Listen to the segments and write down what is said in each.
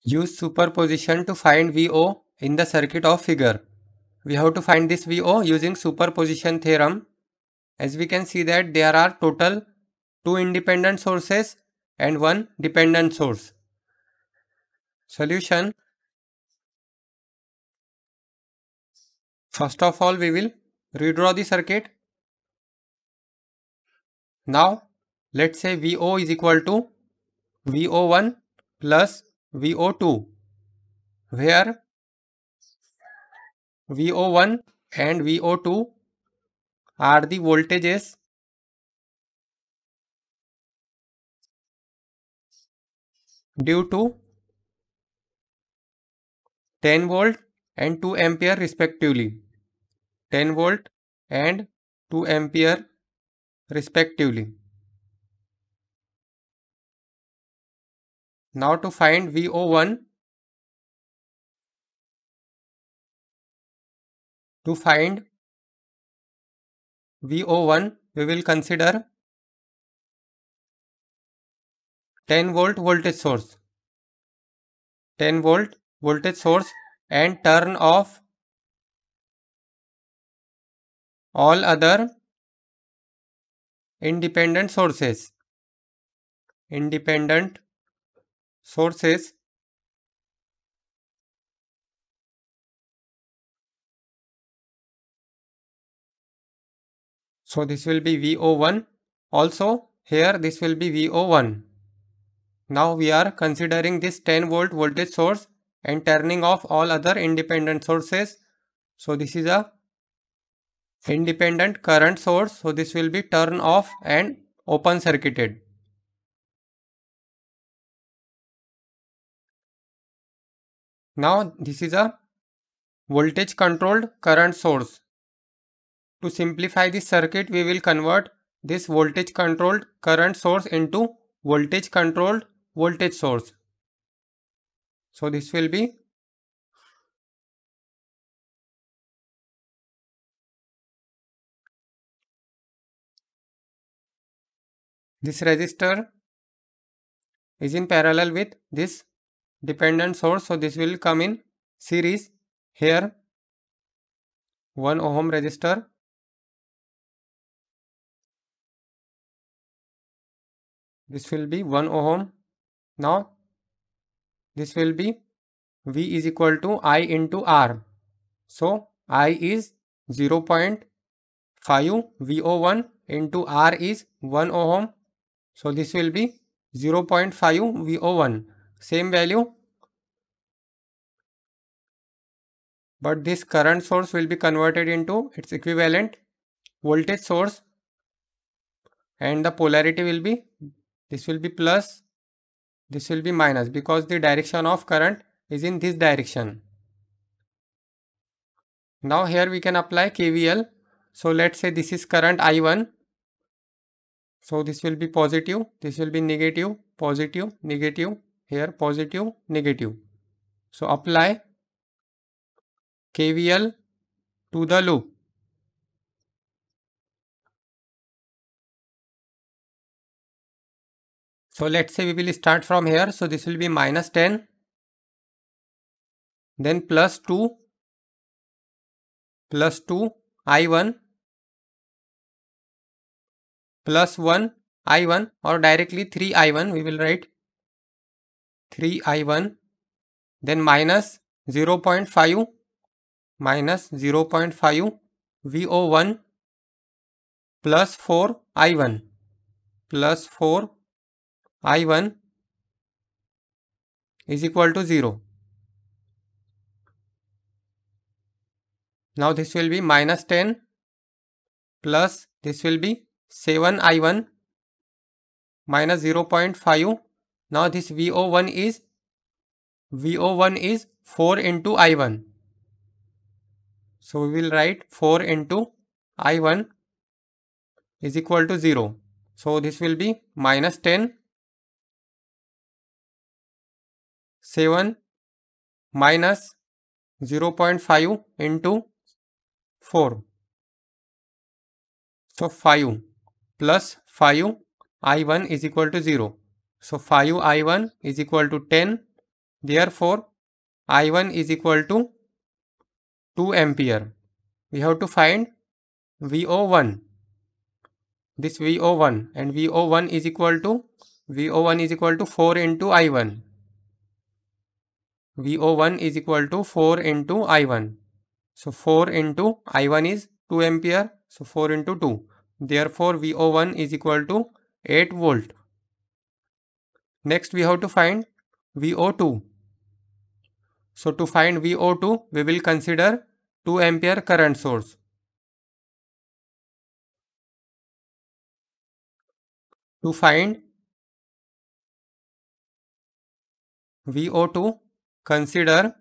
Use superposition to find VO in the circuit of figure. We have to find this VO using superposition theorem. As we can see that there are total 2 independent sources and 1 dependent source. Solution. First of all, we will redraw the circuit. Now, let's say VO is equal to VO1 plus VO2, where VO1 and VO2 are the voltages due to 10 volt and 2 ampere respectively. 10 volt and 2 ampere respectively. Now to find VO1, we will consider 10 volt voltage source. 10 volt voltage source and turn off all other independent sources. Independent sources. So this will be VO1. Also here this will be VO1. Now we are considering this 10 volt voltage source and turning off all other independent sources. So this is a independent current source. So this will be turn off and open circuited. Now this is a voltage controlled current source. To simplify this circuit, we will convert this voltage controlled current source into voltage controlled voltage source. So this will be this resistor is in parallel with this dependent source. So this will come in series. Here 1 ohm resistor, this will be 1 ohm. Now this will be V is equal to I into R. So I is 0.5 VO1 into R is 1 ohm. So this will be 0.5 VO1. Same value. But this current source will be converted into its equivalent voltage source. And the polarity will be, this will be plus, this will be minus, because the direction of current is in this direction. Now here we can apply KVL. So let's say this is current I1. So this will be positive, this will be negative, positive, negative, here positive, negative. So apply KVL to the loop. So let's say we will start from here. So this will be minus 10, then plus 2 I1 plus 1 I1, or directly 3 I1 we will write 3 I1, then minus 0.5 VO1 plus 4 I1 is equal to 0. Now this will be minus 10 plus this will be 7 I1 minus 0.5. Now this VO1 is 4 into I1. So we will write 4 into I1 is equal to 0. So this will be minus 10, 7 minus 0.5 into 4. So 5 plus 5 I1 is equal to 0. So 5 I1 is equal to 10. Therefore, I1 is equal to 2 ampere. We have to find VO1. This VO1, and VO1 is equal to 4 into I1. VO1 is equal to 4 into I1. So 4 into I1 is 2 ampere. So 4 into 2. Therefore, VO1 is equal to 8 volt. Next, we have to find VO2. So to find VO2, we will consider 2 ampere current source. To find VO2, consider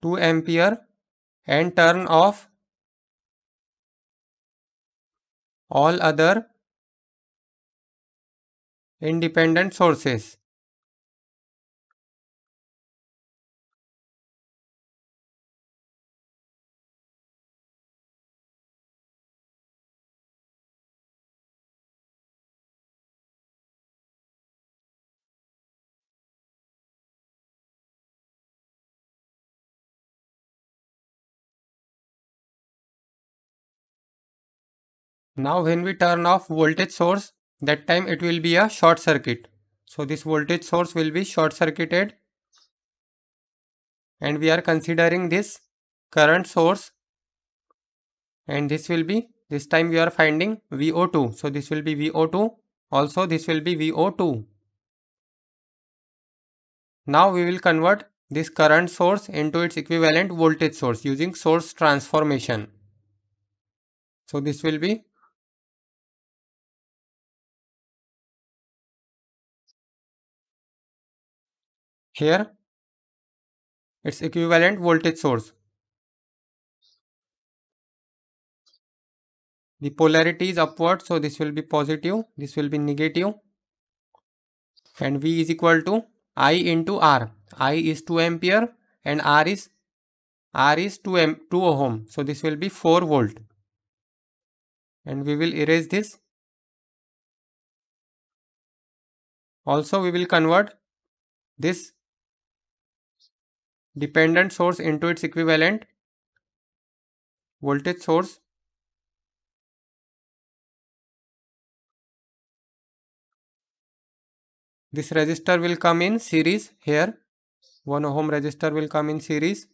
2 ampere and turn off all other independent sources. Now when we turn off voltage source, that time it will be a short circuit. So this voltage source will be short circuited, and we are considering this current source, and this time we are finding VO2. So this will be VO2. Also this will be VO2. Now we will convert this current source into its equivalent voltage source using source transformation. So this will be here its equivalent voltage source. The polarity is upward, so this will be positive, this will be negative, and V is equal to I into R. I is 2 ampere and R is 2 ohm. So this will be 4 volt. And we will erase this. Also we will convert this dependent source into its equivalent voltage source. This resistor will come in series here. 1 ohm resistor will come in series.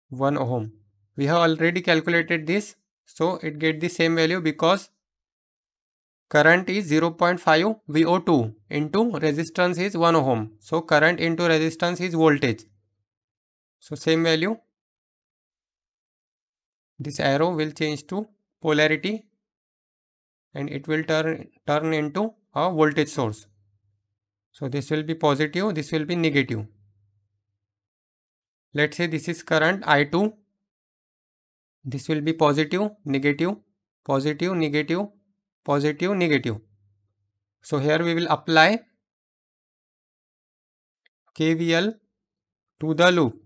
One ohm. We have already calculated this, so it get the same value because current is 0.5 VO2 into resistance is 1 ohm. So current into resistance is voltage. So same value. This arrow will change to polarity and it will turn into a voltage source. So this will be positive, this will be negative. Let's say this is current I2. This will be positive, negative, positive, negative, positive, negative. So here we will apply KVL to the loop.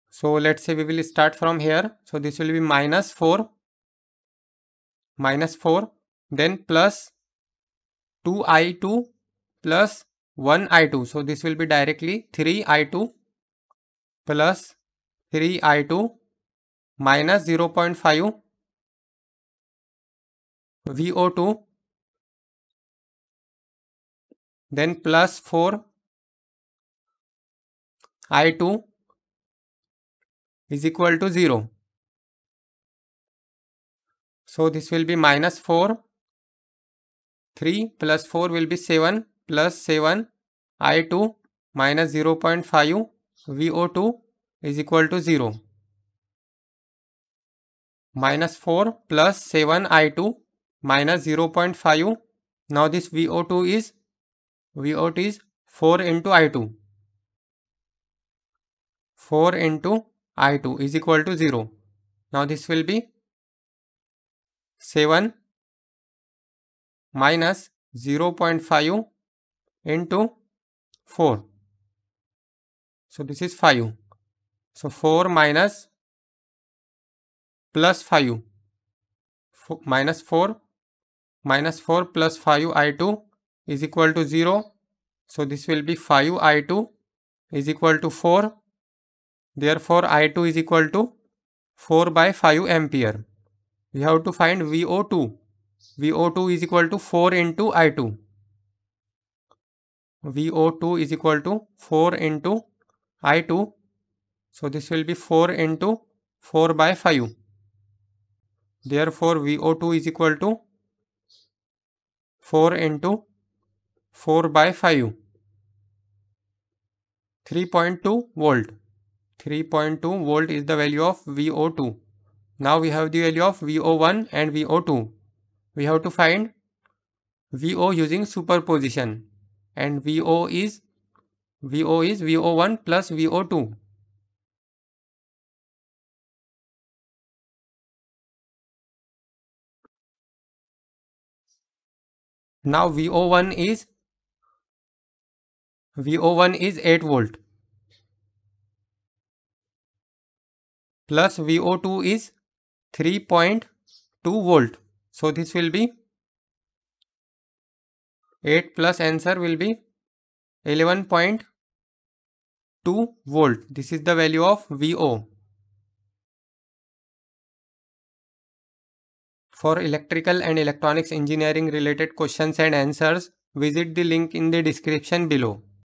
So let's say we will start from here. So this will be minus 4, then plus 2I2 plus 1I2. So this will be directly 3I2 plus 3I2 minus 0.5 VO2, then plus 4 I2 is equal to 0. So this will be minus 4, 3 plus 4 will be 7 plus 7 I2 minus 0.5 VO2 is equal to 0. Minus 4 plus 7 I2 minus 0.5. Now this VO2 is 4 into I2. 4 into I2 is equal to 0. Now this will be 7 minus 0.5 into 4. So this is 5. So 4 minus plus 5. minus 4 plus 5i2 is equal to 0. So this will be 5i2 is equal to 4. Therefore I2 is equal to 4 by 5 ampere. We have to find VO2. VO2 is equal to 4 into I2. VO2 is equal to 4 into I2. So this will be 4 into 4 by 5. Therefore VO2 is equal to 4 into 4 by 5. 3.2 volt. 3.2 volt is the value of VO2. Now we have the value of VO1 and VO2. We have to find VO using superposition, and VO is VO1 plus VO2. Now VO1 is 8 volt plus VO2 is 3.2 volt. So this will be 8 plus answer will be 11.2 volt. This is the value of VO. For electrical and electronics engineering related questions and answers, visit the link in the description below.